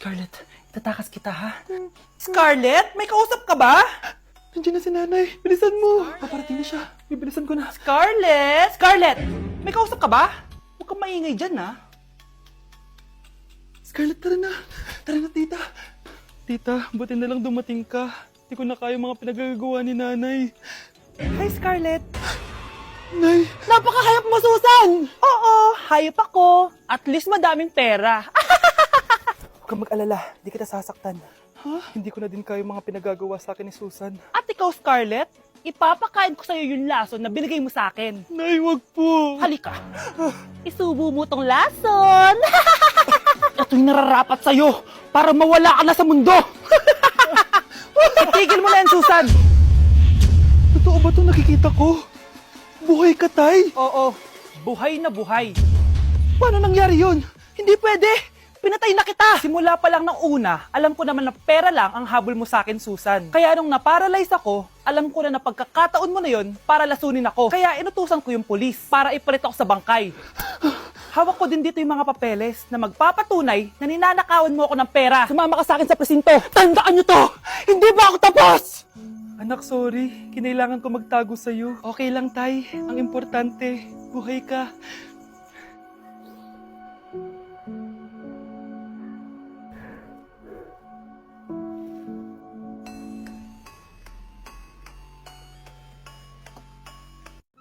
Scarlett, itatakas kita ha? Scarlett, may kausap ka ba? Nandiyan na si nanay. Bilisan mo. Paparating na siya. Bibilisan ko na. Scarlett! Scarlett! May kausap ka ba? Huwag kang maingay dyan ha. Scarlett, tara na. Tara na, tita. Tita, buti na lang dumating ka. Hindi ko na kaya mga pinagagawa ni nanay. Hi, Scarlett. Nay, Napakahayap mo, Susan! Oo, hayop ako. At least madaming pera. huwag kang mag-alala. Di kita sasaktan. Hindi ko na din kaya mga pinagagawa sa akin ni Susan. At ikaw, Scarlett, ipapakain ko sa'yo yung lason na binigay mo sa akin. Nay, wag po. Halika. Isubo mo tong lason. Ito'y nararapat sa'yo para mawala ka na sa mundo. Itigil mo na yan, Susan. Totoo ba ito nakikita ko? Buhay ka, tay? Oo, buhay na buhay. Paano nangyari yun? Hindi pwede. Pinatay na kita. Simula pa lang ng una, alam ko naman na pera lang ang habol mo sa akin, Susan. Kaya nung naparalyze ako, alam ko na pagkakataon mo na yon para lasunin ako. Kaya inutusan ko yung polis para ipalit ako sa bangkay. Hawak ko din dito yung mga papeles na magpapatunay na ninanakawan mo ako ng pera. Sumama ka sa akin sa presinto. Tandaan nyo to! Hindi ba ako tapos? Anak, sorry. Kinailangan ko magtago sa'yo. Okay lang, tay. Ang importante, buhay ka.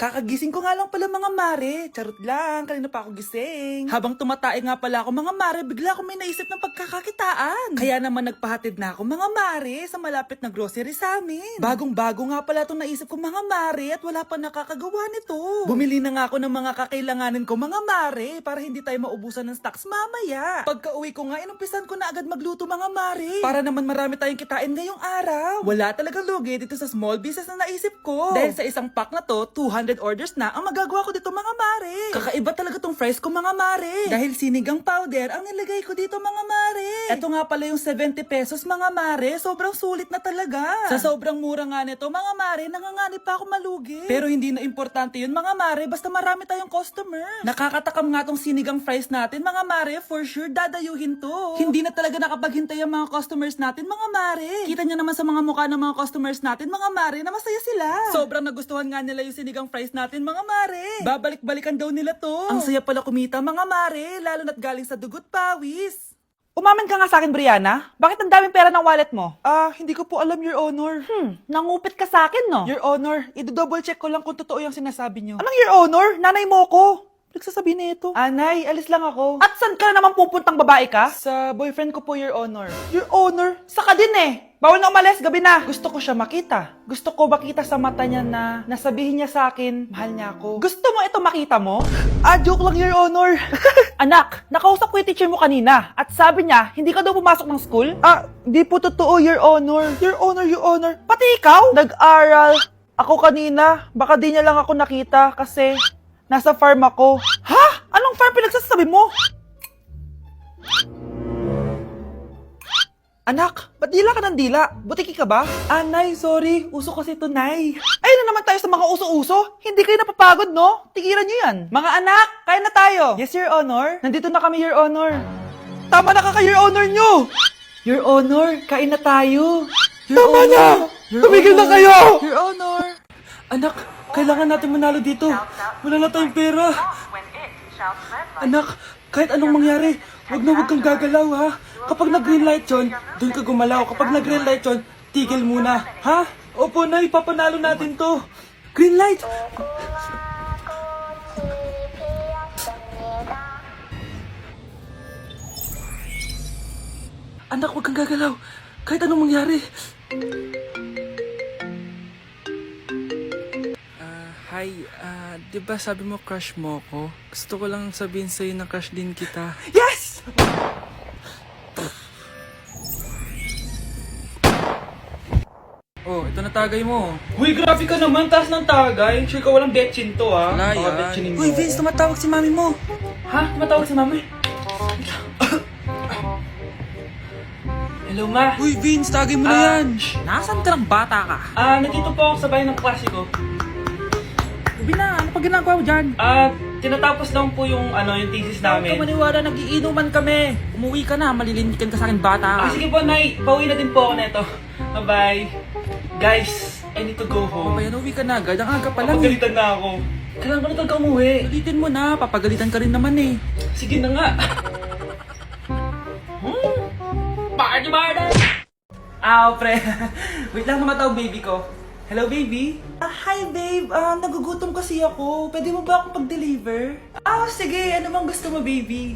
Kakagising ko nga lang pala mga mare. Charot lang, kanina pa ako gising. Habang tumatae nga pala ako mga mare, bigla ako may naisip ng pagkakakitaan. Kaya naman nagpahatid na ako mga mare sa malapit na grocery sa amin. Bagong-bago nga pala itong naisip ko mga mare at wala pa nakakagawa nito. Bumili na nga ako ng mga kakailanganin ko mga mare para hindi tayo maubusan ng stocks mamaya. Pagka uwi ko nga, inumpisan ko na agad magluto mga mare. Para naman marami tayong kitain ngayong araw. Wala talagang lugi dito sa small business na naisip ko. Dahil sa isang pack na to, 200 orders na ang magagawa ko dito mga mare. Kakaiba talaga tong fries ko mga mare. Dahil sinigang powder ang nilagay ko dito mga mare. Ito nga pala yung 70 pesos mga mare. Sobrang sulit na talaga. Sa sobrang mura nga nito mga mare, nanganganib pa ako malugi. Pero hindi na importante yun mga mare, basta marami tayong customers. Nakakatakam nga tong sinigang fries natin mga mare, for sure dadayuhin to. Hindi na talaga nakapaghintay ang mga customers natin mga mare. Kita niyo naman sa mga mukha ng mga customers natin mga mare na masaya sila. Sobrang nagustuhan nga nila yung sinigang fries natin mga mare. Babalik-balikan daw nila to. Ang saya pala kumita mga mare, lalo na't galing sa dugot pawis. Umamin ka nga sa akin, Brianna. Bakit ang daming pera ng wallet mo? Hindi ko po alam, Your Honor. Nangupit ka sa akin, no? Your Honor, i-double check ko lang kung totoo yung sinasabi niyo. Anong Your Honor? Nanay mo ko. Nagsasabi na ito? Anay, alis lang ako. At saan ka na naman pupuntang babae ka? Sa boyfriend ko po, Your Honor. Your Honor, saka din eh. Bawal na umalis, gabi na. Gusto ko siya makita. Gusto ko makita sa mata niya na nasabihin niya sa akin, mahal niya ako. Gusto mo ito makita mo? Joke lang, Your Honor. Anak, nakausap ko yung teacher mo kanina at sabi niya, hindi ka daw pumasok ng school? Di po totoo, Your Honor. Your Honor, Your Honor. Pati ikaw? Nag-aral. Ako kanina, baka di niya lang ako nakita kasi nasa farm ako. Ha? Anong farm pinagsasabi mo? Anak, ba't dila ka ng dila? Butiki ka ba? Nay, sorry. Uso kasi ito, Nay. Ay na naman tayo sa mga uso-uso. Hindi kayo napapagod, no? Tigilan nyo yan. Mga anak, kaya na tayo. Yes, Your Honor. Nandito na kami, Your Honor. Tama na ka, Your Honor nyo. Your Honor, kain na tayo. Tama na! Tumigil na kayo! Your Honor. Anak, kailangan natin manalo dito. Wala na tayong pera. Anak, kahit anong mangyari, wag kang gagalaw, ha? Kapag nag-green light yun, doon ka gumalaw. Kapag nag-green light yun, tigil muna. Ha? Opo, Nay, papanalo natin to. Green light! Anak, wag kang gagalaw. Kahit anong mangyari. Hi, di ba sabi mo crush mo ko? Gusto ko lang sabihin sa'yo na crush din kita. Yes! Oh, ito na tagay mo. Uy, grabe ka naman. Taas ng tagay. Sure ka walang betchin to, ha? Wala Baka yan. betchinin mo. Uy, Vince, tumatawag si mami mo. Ha? Tumatawag si mami? Hello, ma. Uy, Vince, tagay mo na yan. Nasaan ka ng bata ka? Nandito po ako sa bahay ng klase ko. Sabi na, ano pa ginagawa mo dyan? tinatapos lang po yung yung thesis Huwag namin. ka maniwala, nagiinuman kami. Umuwi ka na, malilintikan ka sa akin, bata. Sige po, Nay. Pauwi na din po ako neto. Bye-bye. Guys, I need to go home. Bayan, uwi ka na agad. Ang aga pa lang. Papagalitan na ako. Kailangan ko na talaga umuwi. Ulitin mo na, papagalitan ka rin naman eh. Sige na nga. Party! Pre. Wait lang, tumatawag baby ko. Hello, baby? Hi babe, nagugutom kasi ako. Pwede mo ba akong pag-deliver? Sige, ano bang gusto mo baby?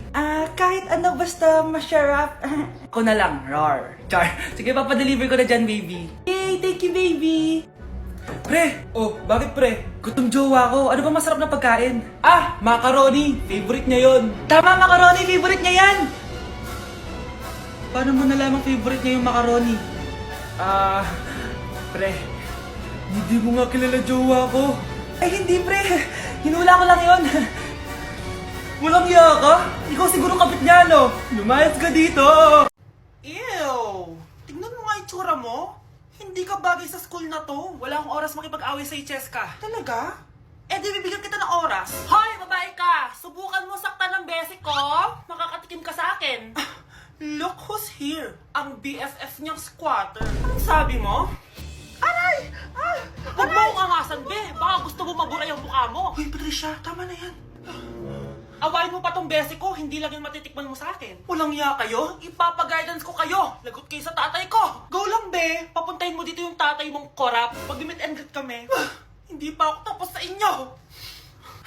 Kahit ano basta masarap. Ako na lang, roar. Char. Sige, papadeliver ko na dyan, baby. Yay, thank you baby. Pre! Bakit pre? Gutom jowa ko. Ano ba masarap na pagkain? Macaroni. Favorite niya yon. Tama, macaroni, favorite niya yan. Paano mo nalamang favorite niya yung macaroni? Pre. Hindi mo nga kilala jowa ko. Ay hindi pre, hinula ko lang yon. Walang iya ka? Ikaw siguro kapit niya, no? Lumayas ka dito. Ew! Tingnan mo nga yung tsura mo. Hindi ka bagay sa school na to. Wala akong oras makipag-away sa Cheska. Talaga? Di bibigyan kita ng oras. Hoy, babae ka! Subukan mo saktan ng basic ko. Makakatikim ka sa akin. Look who's here. Ang BFF niyang squatter. Anong sabi mo? Aray! Huwag mo akong angasan, be. Baka gusto mo mabura yung mukha mo. Hoy, Patricia, tama na yan. Awayin mo pa tong basic ko, hindi lang yung matitikman mo sa akin. Walang iya kayo? Ipapag-guidance ko kayo. Lagot kayo sa tatay ko. Go lang, be. Papuntahin mo dito yung tatay mong korap. Pag-meet and greet kami. Hindi pa ako tapos sa inyo.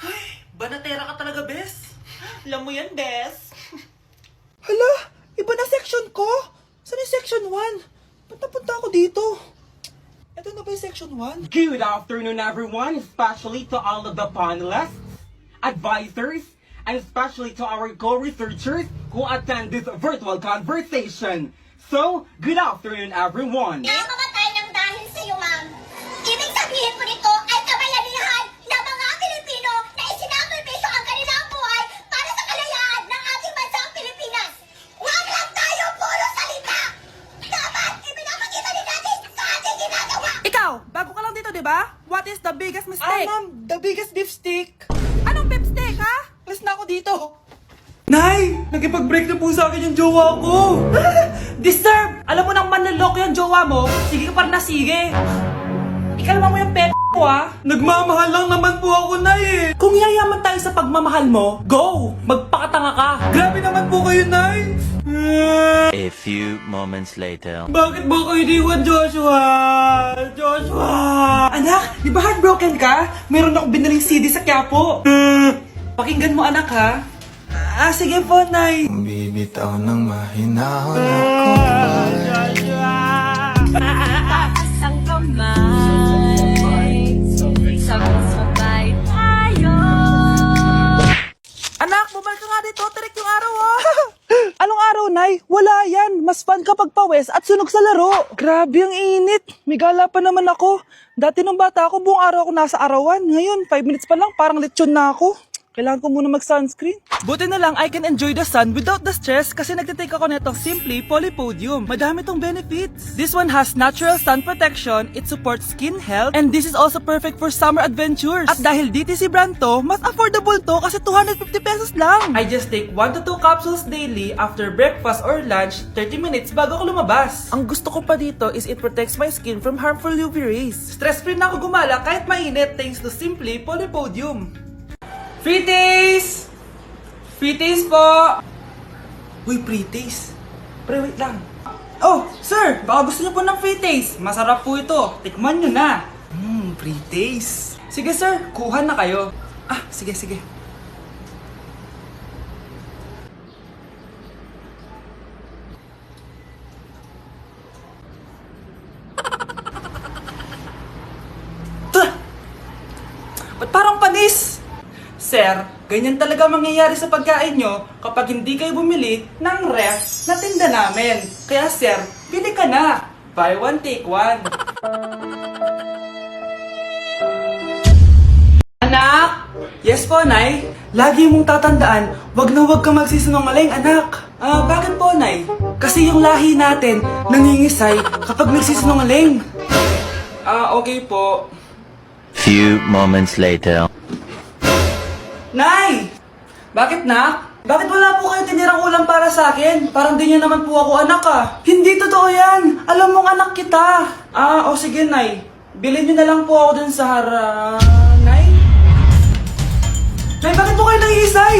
Ay, banatera ka talaga, bes. Alam mo yan, bes. Hala, iba na section ko. Saan yung section 1? Ba't napunta ako dito? Ito na ba yung section 1? Good afternoon, everyone, especially to all of the panelists, advisors, and especially to our co-researchers who attend this virtual conversation. So, good afternoon, everyone. Namamatay ng dahil sa iyo, ma'am. Ibig sabihin po nito ay kabayanihan ng mga Pilipino na isinakripisyo ang kanilang buhay para sa kalayaan ng ating bansang Pilipinas. Huwag lang tayo puro salita! Dapat ipinapakita din natin sa ating ginagawa! Ikaw, bago ka lang dito, di ba? What is the biggest mistake? Ma'am, the biggest beef stick. Anong beef stick, ha? Alis na ako dito. Nay! Nakipag-break na po sa akin yung jowa ko! Disturb! Alam mo nang manloloko yung jowa mo, sige ka para na sige. Ikalma mo yung ko, ha? Nagmamahal lang naman po ako, Nay eh! Kung yayaman tayo sa pagmamahal mo, go! Magpakatanga ka. Grabe naman po kayo, Nay! A few moments later. Bakit mo ko iniwan, Joshua? Joshua! Anak, di ba heartbroken ka? Meron akong binaling CD sa Quiapo. Pakinggan mo, anak, ha? Sige po, Nay. Bibitaw ng mahinahon ako Taas ang kamay, sabay-sabay tayo. Anak, bumalik ka nga dito. Tarik yung araw, oh. Anong araw, Nay? Wala yan. Mas fun kapag pawes at sunog sa laro. Grabe ang init. May gala pa naman ako. Dati nung bata ako, buong araw ako nasa arawan. Ngayon, 5 minutes pa lang, parang lechon na ako. Kailangan ko muna mag-sunscreen. Buti na lang I can enjoy the sun without the stress kasi nagtitake ako netong Simply Polypodium. Madami tong benefits. This one has natural sun protection, it supports skin health, and this is also perfect for summer adventures. At dahil DTC brand to, mas affordable to kasi 250 pesos lang. I just take 1 to 2 capsules daily after breakfast or lunch, 30 minutes bago ako lumabas. Ang gusto ko pa dito is it protects my skin from harmful UV rays. Stress-free na ako gumala kahit mainit thanks to Simply Polypodium. Free taste! Free taste po! Uy, free taste. Pre, wait lang. Oh, sir! Baka gusto niyo po ng free taste. Masarap po ito. Tikman niyo na. Free taste. Sige, sir. Kuha na kayo. Sige, sige. Ba't parang panis? Sir, ganyan talaga mangyayari sa pagkain nyo kapag hindi kayo bumili ng ref na tinda namin. Kaya sir, bili ka na. Buy one, take one. Anak! Yes po, Nay. Lagi mong tatandaan, wag na wag kang magsisinungaling, anak. Bakit po, Nay? Kasi yung lahi natin nangingisay kapag nagsisinungaling. Okay po. Few moments later. Nay! Bakit, nak? Bakit wala po kayong tinirang ulam para sa akin? Parang di niyo naman po ako anak ah. Hindi totoo yan. Alam mong anak kita. O sige, Nay. Bilhin niyo na lang po ako dun sa Nay? Nay, bakit po kayo nangiisay?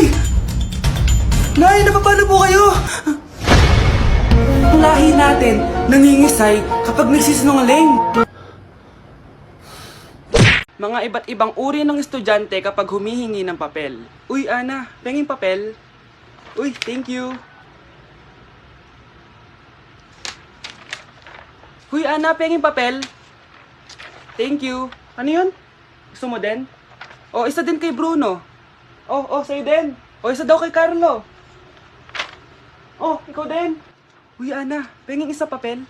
Nay, napapalo po kayo? Ang lahi natin, nangingisay kapag nagsisinungaling. Mga iba't ibang uri ng estudyante kapag humihingi ng papel. Uy, Ana, penging papel? Uy, thank you. Uy, Ana, penging papel? Thank you. Ano yun? Gusto mo din? O, isa din kay Bruno. Sa'yo din. O, isa daw kay Carlo. Ikaw din. Uy, Ana, penging isa papel?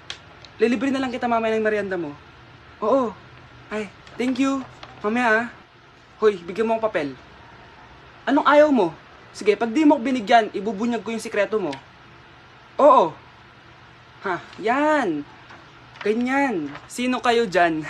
Lilibre na lang kita mamaya ng merienda mo. Oo. Ay, thank you. Mamaya Hoy, bigyan mo ang papel. Anong ayaw mo? Sige, pag di mo ako binigyan, ibubunyag ko yung sikreto mo. Oo. Yan. Ganyan. Sino kayo dyan?